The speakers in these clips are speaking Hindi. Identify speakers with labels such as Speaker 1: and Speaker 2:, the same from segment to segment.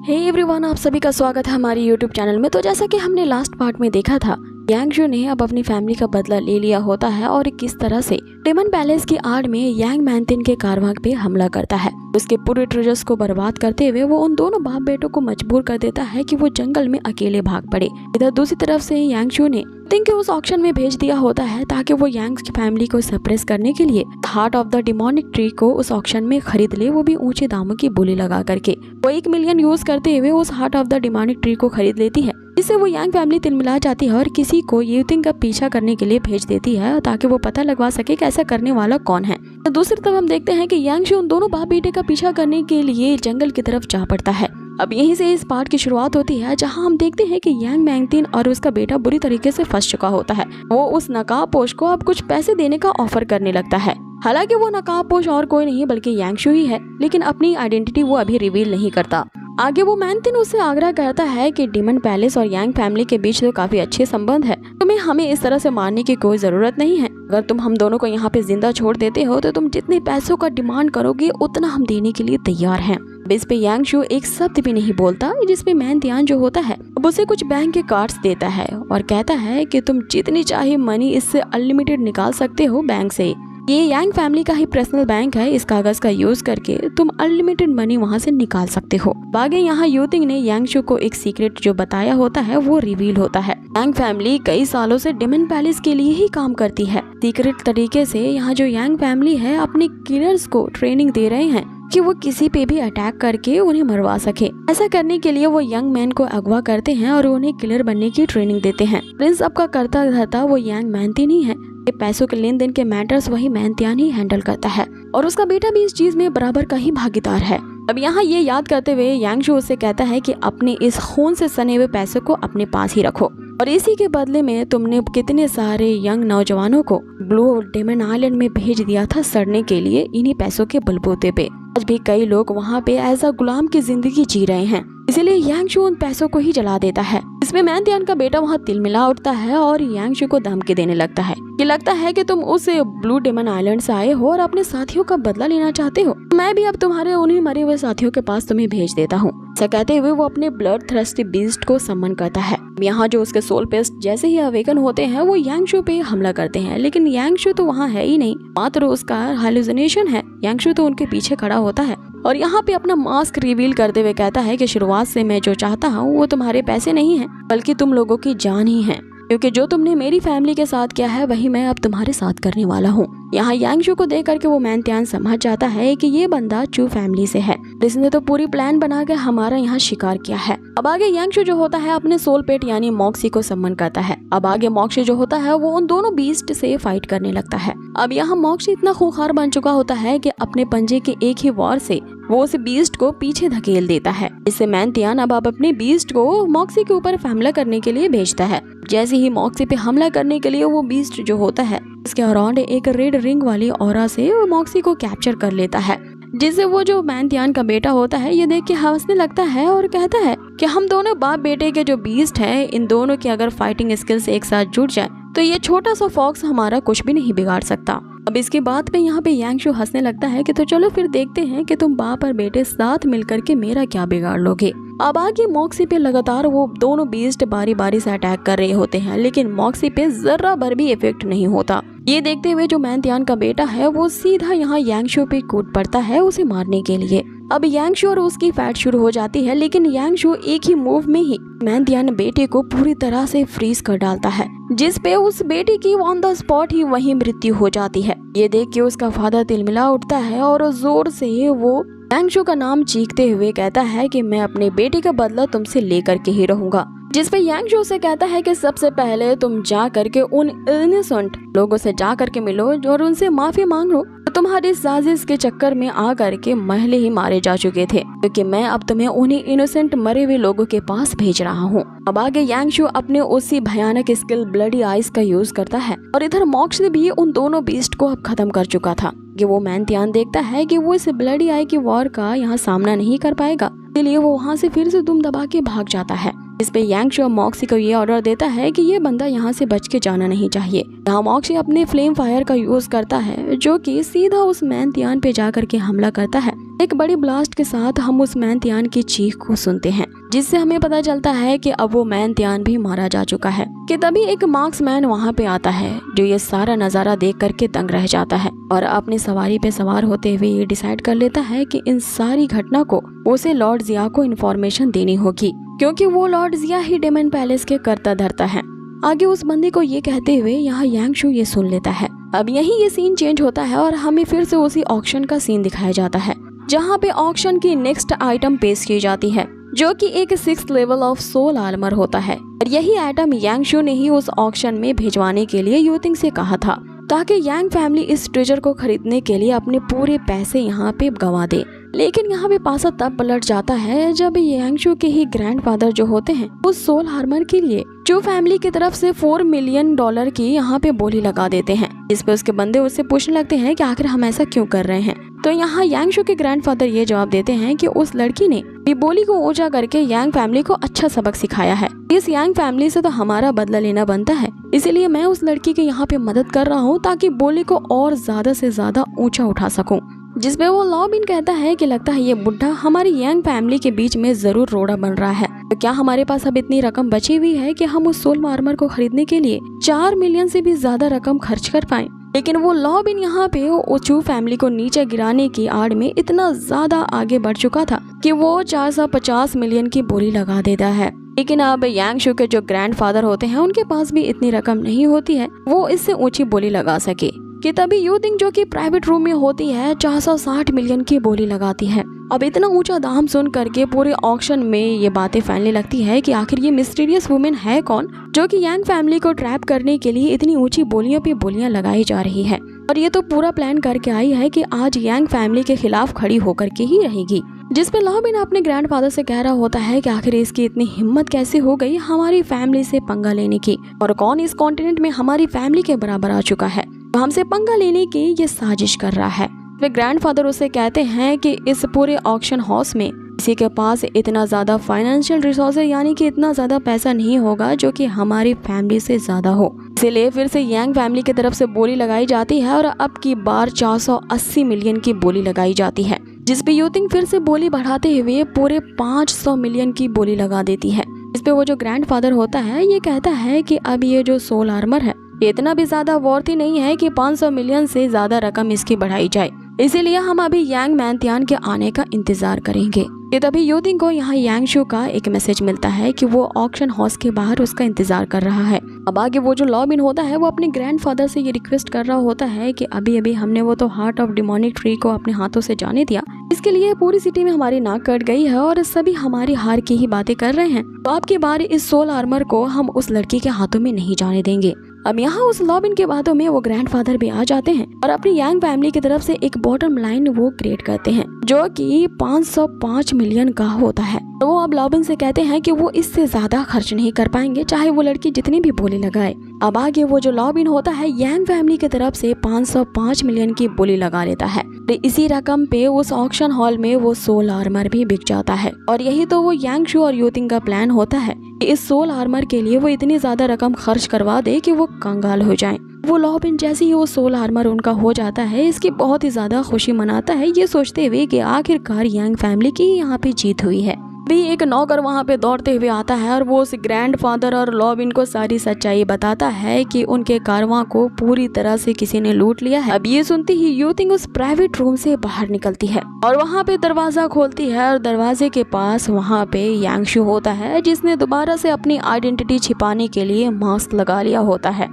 Speaker 1: हे एवरीवन, आप सभी का स्वागत है हमारे यूट्यूब चैनल में। तो जैसा कि हमने लास्ट पार्ट में देखा था, यांग शू ने अब अपनी फैमिली का बदला ले लिया होता है और किस तरह से डेमन पैलेस की आड़ में यांग मैंथिन के कारवां पे हमला करता है। उसके पूरे ट्रेजर्स को बर्बाद करते हुए वो उन दोनों बाप बेटों को मजबूर कर देता है कि वो जंगल में अकेले भाग पड़े। इधर दूसरी तरफ से यांग शू ने थिंग को उस ऑक्शन में भेज दिया होता है ताकि वो यांग की फैमिली को सप्रेस करने के लिए heart of the demonic tree को उस ऑक्शन में खरीद ले, वो भी ऊंचे दामों की बोली लगा करके। वो 1 मिलियन यूज करते हुए उस heart of the demonic tree को खरीद लेती है, जिससे वो यांग फैमिली तिलमिला जाती है और किसी को यूथिंग का पीछा करने के लिए भेज देती है ताकि वो पता लगवा सके कि ऐसा करने वाला कौन है। तो दूसरी तरफ हम देखते हैं कि यांग शू उन दोनों बाप बेटे का पीछा करने के लिए जंगल की तरफ जा पड़ता है। अब यहीं से इस पार्ट की शुरुआत होती है जहां हम देखते हैं कि यांग मैंथिन और उसका बेटा बुरी तरीके से फंस चुका होता है। वो उस नकाबपोश को अब कुछ पैसे देने का ऑफर करने लगता है। हालांकि वो नकाबपोश और कोई नहीं बल्कि यांग शू ही है, लेकिन अपनी आइडेंटिटी वो अभी रिवील नहीं करता। आगे वो मैंथिन उससे आग्रह करता है कि डेमन पैलेस और यांग फैमिली के बीच तो काफी अच्छे संबंध है, तुम्हें हमें इस तरह से मारने की कोई जरूरत नहीं है। अगर तुम हम दोनों को यहाँ पे जिंदा छोड़ देते हो तो तुम जितने पैसों का डिमांड करोगे उतना हम देने के लिए तैयार हैं। इस पे यांग शू एक शब्द भी नहीं बोलता, जिसपे मैंथिन जो होता है अब उसे कुछ बैंक के कार्ड्स देता है और कहता है कि तुम जितनी चाहे मनी इससे अनलिमिटेड निकाल सकते हो बैंक से। ये यांग फैमिली का ही पर्सनल बैंक है, इस कागज का यूज करके तुम अनलिमिटेड मनी वहाँ से निकाल सकते हो। आगे यहाँ यूथिंग ने यांग शू को एक सीक्रेट जो बताया होता है वो रिवील होता है। यांग फैमिली कई सालों से डेमन पैलेस के लिए ही काम करती है। सीक्रेट तरीके से यहाँ जो यांग फैमिली है अपने किलर्स को ट्रेनिंग दे रहे हैं कि वो किसी पे भी अटैक करके उन्हें मरवा सके। ऐसा करने के लिए वो यंग मैन को अगवा करते हैं और उन्हें किलर बनने की ट्रेनिंग देते हैं। प्रिंस अब का करता धरता वो यांग मैंथिन ही है। पैसों के लेन देन के मैटर्स वही मैंथिन ही हैंडल करता है और उसका बेटा भी इस चीज में बराबर का ही भागीदार है। अब यहाँ ये याद करते हुए यांग शू उससे कहता है कि अपने इस खून से सने हुए पैसों को अपने पास ही रखो और इसी के बदले में तुमने कितने सारे यंग नौजवानों को ब्लू डेमन आइलैंड में भेज दिया था सड़ने के लिए इन्हीं पैसों के बलबूते पे। आज भी कई लोग वहाँ पे एज अ गुलाम की जिंदगी जी रहे हैं, इसीलिए यांग शू उन पैसों को ही जला देता है। इसमें मैंथिन का बेटा वहाँ तिलमिला उठता है और यांग शू को धमकी देने लगता है कि लगता है कि तुम उस ब्लू डेमन आइलैंड से आए हो और अपने साथियों का बदला लेना चाहते हो। मैं भी अब तुम्हारे उन्हीं मरे हुए साथियों के पास तुम्हें भेज देता हूँ। ऐसा कहते हुए वो अपने ब्लड थ्रस्टी बीस्ट को सम्मन करता है। यहाँ जो उसके सोल पेस्ट जैसे ही अवेकन होते हैं वो यांग शू पे हमला करते हैं, लेकिन यांग शू तो वहाँ है ही नहीं, मात्र उसका हालुसिनेशन है। यांग शू तो उनके पीछे खड़ा होता है और यहाँ पे अपना मास्क रिवील करते हुए कहता है कि शुरुआत से मैं जो चाहता हूँ वो तुम्हारे पैसे नहीं है बल्कि तुम लोगों की जान ही है, क्योंकि जो तुमने मेरी फैमिली के साथ किया है वही मैं अब तुम्हारे साथ करने वाला हूँ। यहाँ यांग शू को देख करके वो मैंथिन समझ जाता है कि ये बंदा चू फैमिली से है, इसने तो पूरी प्लान बना के हमारा यहाँ शिकार किया है। अब आगे यांग शू जो होता है अपने सोल पेट यानी मॉक्सी को सम्मन करता है। अब आगे मॉक्सी जो होता है वो उन दोनों बीस्ट से फाइट करने लगता है। अब यहाँ मॉक्सी इतना खूंखार बन चुका होता है कि अपने पंजे के एक ही वार से वो उस बीस्ट को पीछे धकेल देता है। इससे मैंथिन अब अपने बीस्ट को मॉक्सी के ऊपर हमला करने के लिए भेजता है। जैसे ही मॉक्सी पे हमला करने के लिए वो बीस्ट जो होता है उसके अराउंड एक रेड रिंग वाली ऑरा से वो मॉक्सी को कैप्चर कर लेता है, जिससे वो जो मैंथिन का बेटा होता है ये देख के हंसने लगता है और कहता है कि हम दोनों बाप बेटे के जो बीस्ट है इन दोनों की अगर फाइटिंग स्किल्स एक साथ जुड़ जाए तो ये छोटा सा फॉक्स हमारा कुछ भी नहीं बिगाड़ सकता। अब इसके बाद पे यहाँ पे यांग शू हंसने लगता है कि तो चलो फिर देखते हैं कि तुम बाप और बेटे साथ मिलकर के मेरा क्या बिगाड़ लोगे। अब आगे मॉक्सी पे लगातार वो दोनों बीस्ट बारी बारी से अटैक कर रहे होते हैं, लेकिन मॉक्सी पे जरा भर भी इफेक्ट नहीं होता। ये देखते हुए जो मैंथिन का बेटा है वो सीधा यहाँ यांग शू पे कूद पड़ता है उसे मारने के लिए। अब यांग शू और उसकी फाइट शुरू हो जाती है, लेकिन यांग शू एक ही मूव में ही मैंथिन बेटे को पूरी तरह से फ्रीज कर डालता है, जिस पे उस बेटे की ऑन द स्पॉट ही वही मृत्यु हो जाती है। ये देख के उसका फादर तिलमिला उठता है और जोर से वो यांग शू का नाम चीखते हुए कहता है कि मैं अपने बेटे का बदला तुमसे लेकर के ही रहूंगा। जिस पे यांग शू से कहता है कि सबसे पहले तुम जा करके उन इनोसेंट लोगों से जा करके मिलो और उनसे माफी मांग लो, तो तुम्हारी साजिश के चक्कर में आ करके महले ही मारे जा चुके थे, क्योंकि मैं अब तुम्हें उन्हीं इनोसेंट मरे हुए लोगों के पास भेज रहा हूँ। अब आगे यांग शू अपने उसी भयानक स्किल ब्लडी आइज का यूज करता है और इधर मॉक्सी भी उन दोनों बीस्ट को अब खत्म कर चुका था कि वो मैंथिन देखता है कि वो इस ब्लडी आई की वॉर का यहाँ सामना नहीं कर पाएगा, इसलिए वो वहाँ से फिर से दुम दबा के भाग जाता है। इस पे यांग शू मॉक्सी को ये ऑर्डर देता है कि ये बंदा यहाँ से बच के जाना नहीं चाहिए। यहाँ मॉक्सी अपने फ्लेम फायर का यूज करता है जो कि सीधा उस मैंथिन पे जा करके हमला करता है, एक बड़ी ब्लास्ट के साथ हम उस मैंतियान की चीख को सुनते हैं, जिससे हमें पता चलता है कि अब वो मैंतियान भी मारा जा चुका है। कि तभी एक मार्क्समैन वहाँ पे आता है, जो ये सारा नजारा देख करके दंग रह जाता है और अपनी सवारी पे सवार होते हुए ये डिसाइड कर लेता है कि इन सारी घटना को उसे लॉर्ड जिया को इन्फॉर्मेशन देनी होगी, क्योंकि वो लॉर्ड जिया ही डेमन पैलेस के कर्ता धर्ता है। आगे उस बंदी को ये कहते हुए यहाँ यांगशु ये सुन लेता है। अब यहीं ये सीन चेंज होता है और हमें फिर से उसी ऑक्शन का सीन दिखाया जाता है, जहाँ पे ऑक्शन की नेक्स्ट आइटम पेश की जाती है, जो कि एक 6th level of soul armour होता है। और यही आइटम यांगशु ने ही उस ऑक्शन में भिजवाने के लिए यूतिंग से कहा था, ताकि यांग फैमिली इस ट्रेजर को खरीदने के लिए अपने पूरे पैसे यहाँ पे गवा दे। लेकिन यहाँ पे पासा तब पलट जाता है जब यांगशु के ही ग्रैंडफादर जो होते हैं उस सोल आर्मर के लिए जो फैमिली की तरफ से $4 मिलियन की यहाँ पे बोली लगा देते हैं, जिसपे उसके बंदे उससे पूछने लगते हैं कि आखिर हम ऐसा क्यों कर रहे हैं। तो यहाँ यांगशु के ग्रैंडफादर ये जवाब देते हैं कि उस लड़की ने ये बोली को ऊंचा करके यांग फैमिली को अच्छा सबक सिखाया है। इस यांग फैमिली से तो हमारा बदला लेना बनता है, इसीलिए मैं उस लड़की के यहाँ पे मदद कर रहा हूँ ताकि बोली को और ज्यादा से ज्यादा ऊंचा उठा सकूं। जिसपे वो लॉबिन कहता है कि लगता है ये बुढ़ा हमारी यांग फैमिली के बीच में जरूर रोड़ा बन रहा है। तो क्या हमारे पास अब इतनी रकम बची हुई है कि हम उस सोल आर्मर को खरीदने के लिए 4 मिलियन से भी ज्यादा रकम खर्च कर पाएं? लेकिन वो लॉबिन यहाँ पे ओचू फैमिली को नीचे गिराने की आड़ में इतना ज्यादा आगे बढ़ चुका था कि वो 450 मिलियन की बोली लगा देता है। लेकिन अब यांगशु के जो ग्रैंडफादर होते हैं उनके पास भी इतनी रकम नहीं होती है वो इससे ऊंची बोली लगा सके। कि तभी यूतिंग जो कि प्राइवेट रूम में होती है 460 मिलियन की बोली लगाती है। अब इतना ऊंचा दाम सुन करके पूरे ऑक्शन में ये बातें फैलने लगती है कि आखिर ये मिस्टीरियस वुमेन है कौन जो कि यांग फैमिली को ट्रैप करने के लिए इतनी ऊंची बोलियों पे बोलियां लगाई जा रही है। और ये तो पूरा प्लान करके आई है कि आज यांग फैमिली के खिलाफ खड़ी होकर के ही रहेगी। जिसपे लॉबिन अपने ग्रैंडफादर से कह रहा होता है कि आखिर इसकी इतनी हिम्मत कैसे हो गई हमारी फैमिली से पंगा लेने की, और कौन इस कॉन्टिनेंट में हमारी फैमिली के बराबर आ चुका है तो हमसे पंगा लेने की ये साजिश कर रहा है। वे ग्रैंडफादर उसे कहते हैं कि इस पूरे ऑक्शन हाउस में किसी के पास इतना ज्यादा फाइनेंशियल रिसोर्सेज यानी कि इतना ज्यादा पैसा नहीं होगा जो कि हमारी फैमिली से ज्यादा हो। इसीलिए फिर से यांग फैमिली की तरफ से बोली लगाई जाती है और अब की बार 480 मिलियन की बोली लगाई जाती है, जिसपे यूतिंग फिर से बोली बढ़ाते हुए पूरे 500 मिलियन की बोली लगा देती है। इस पे वो जो ग्रैंडफादर होता है ये कहता है कि अब ये जो सोल आर्मर है ये इतना भी ज्यादा वर्थी नहीं है कि 500 मिलियन से ज्यादा रकम इसकी बढ़ाई जाए, इसीलिए हम अभी यांग मैंतियान के आने का इंतजार करेंगे। कि तभी यूतिंग को यहाँ यांगशु का एक मैसेज मिलता है कि वो ऑक्शन हाउस के बाहर उसका इंतजार कर रहा है। अब आगे वो जो लॉबिन होता है वो अपने ग्रैंडफादर से ये रिक्वेस्ट कर रहा होता है कि अभी अभी हमने वो तो हार्ट ऑफ डिमोनिक ट्री को अपने हाथों से जाने दिया, इसके लिए पूरी सिटी में हमारी नाक कट गई है और सभी हमारी हार की ही बातें कर रहे हैं, तो अब की बार इस सोल आर्मर को हम उस लड़की के हाथों में नहीं जाने देंगे। अब यहाँ उस लॉबिन के बातों में वो ग्रैंडफादर भी आ जाते हैं और अपनी यांग फैमिली की तरफ से एक बॉटम लाइन वो क्रिएट करते हैं जो कि 505 मिलियन का होता है। तो वो अब लॉबिन से कहते हैं कि वो इससे ज्यादा खर्च नहीं कर पाएंगे चाहे वो लड़की जितनी भी बोली लगाए। अब आगे वो जो लॉबिन होता है यांग फैमिली की तरफ से 505 मिलियन की बोली लगा लेता है। तो इसी रकम पे उस ऑक्शन हॉल में वो सोल आर्मर भी बिक जाता है और यही तो वो यांगशु और यूतिंग का प्लान होता है कि इस सोल आर्मर के लिए वो इतनी ज्यादा रकम खर्च करवा दे कि वो कंगाल हो जाएं। वो लॉबिन जैसे ही वो सोल आर्मर उनका हो जाता है इसकी बहुत ही ज्यादा खुशी मनाता है, ये सोचते हुए कि आखिरकार यांग फैमिली की यहाँ पे जीत हुई है। भी एक नौकर वहाँ पे दौड़ते हुए आता है और वो उस ग्रैंडफादर और लॉबिन को सारी सच्चाई बताता है कि उनके कारवां को पूरी तरह से किसी ने लूट लिया है। अब ये सुनते ही यूतिंग उस प्राइवेट रूम से बाहर निकलती है और वहाँ पे दरवाजा खोलती है और दरवाजे के पास वहाँ पे यांगशु होता है जिसने दोबारा से अपनी आइडेंटिटी छिपाने के लिए मास्क लगा लिया होता है।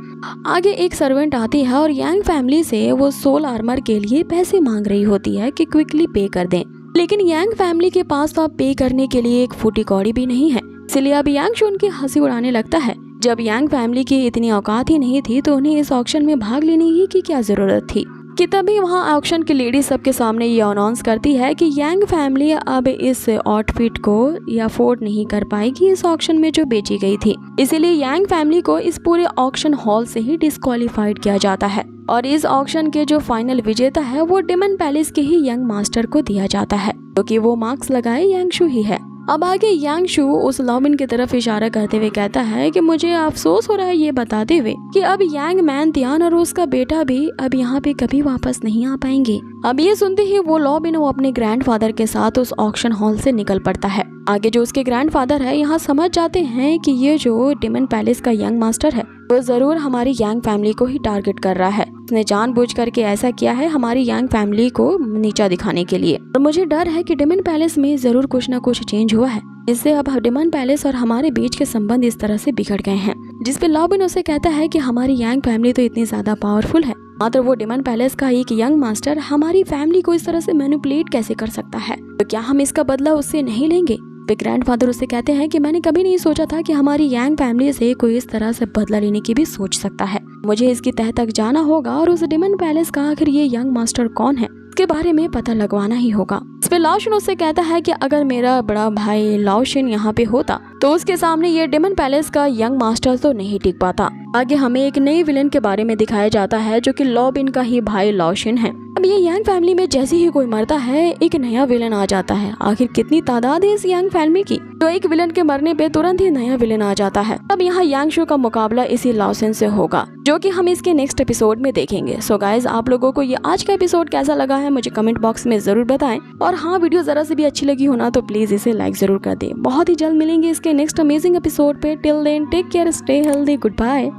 Speaker 1: आगे एक सर्वेंट आती है और यांग फैमिली से वो सोल आर्मर के लिए पैसे मांग रही होती है कि क्विकली पे कर दें, लेकिन यांग फैमिली के पास तो अब पे करने के लिए एक फूटी कौड़ी भी नहीं है, इसलिए अब यांगशु उनकी हंसी उड़ाने लगता है। जब यांग फैमिली की इतनी औकात ही नहीं थी तो उन्हें इस ऑक्शन में भाग लेने ही की क्या जरूरत थी। कि तभी वहाँ ऑक्शन की लेडी सबके सामने ये अनाउंस करती है कि यांग फैमिली अब इस आउटफिट को अफोर्ड नहीं कर पाएगी इस ऑक्शन में जो बेची गई थी, इसीलिए यांग फैमिली को इस पूरे ऑक्शन हॉल से ही डिस्क्वालीफाइड किया जाता है और इस ऑक्शन के जो फाइनल विजेता है वो डेमन पैलेस के ही यंग मास्टर को दिया जाता है क्योंकि वो मार्क्स लगाए यांगशु ही है। अब आगे यांग शू उस लॉबिन की तरफ इशारा करते हुए कहता है कि मुझे अफसोस हो रहा है ये बताते हुए कि अब यांग मैनतियान और उसका बेटा भी अब यहाँ पे कभी वापस नहीं आ पाएंगे। अब ये सुनते ही वो लॉबिन वो अपने ग्रैंडफादर के साथ उस ऑक्शन हॉल से निकल पड़ता है। आगे जो उसके ग्रैंडफादर है यहाँ समझ जाते हैं कि ये जो डेमन पैलेस का यंग मास्टर है वो जरूर हमारी यांग फैमिली को ही टारगेट कर रहा है। उसने जानबूझ करके ऐसा किया है हमारी यांग फैमिली को नीचा दिखाने के लिए। और मुझे डर है कि डेमन पैलेस में जरूर कुछ न कुछ चेंज हुआ है, इससे अब डेमन पैलेस और हमारे बीच के संबंध इस तरह से बिगड़ गए हैं। जिस पे लॉबिन उसे कहता है कि हमारी यांग फैमिली तो इतनी ज्यादा पावरफुल है, मात्र वो डेमन पैलेस का एक यंग मास्टर हमारी फैमिली को इस तरह से मैनिपुलेट कैसे कर सकता है, तो क्या हम इसका बदला उससे नहीं लेंगे। ग्रैंडफादर उसे कहते हैं कि मैंने कभी नहीं सोचा था कि हमारी यांग फैमिली से कोई इस तरह से बदला लेने की भी सोच सकता है। मुझे इसकी तह तक जाना होगा और उस डेमन पैलेस का आखिर ये यंग मास्टर कौन है इसके बारे में पता लगवाना ही होगा। इस पे लाओशिन उससे कहता है कि अगर मेरा बड़ा भाई लाओशिन यहाँ पे होता तो उसके सामने ये डेमन पैलेस का यंग मास्टर तो नहीं टिक पाता। आगे हमें एक नए विलेन के बारे में दिखाया जाता है जो कि लॉबिन का ही भाई लाओशिन है। अब ये यांग फैमिली में जैसे ही कोई मरता है एक नया विलेन आ जाता है। आखिर कितनी तादाद है इस यांग फैमिली की, तो एक विलेन के मरने पे तुरंत ही नया विलेन आ जाता है। अब यहाँ यांग शू का मुकाबला इसी लाओशिन से होगा जो कि हम इसके नेक्स्ट एपिसोड में देखेंगे। सो गाइज, आप लोगों को ये आज का एपिसोड कैसा लगा है मुझे कमेंट बॉक्स में जरूर बताएं। और हाँ, वीडियो जरा से भी अच्छी लगी हो ना तो प्लीज इसे लाइक जरूर कर दे। बहुत ही जल्द मिलेंगे इसके नेक्स्ट अमेजिंग एपिसोड पे। Till then take care, stay healthy, good bye.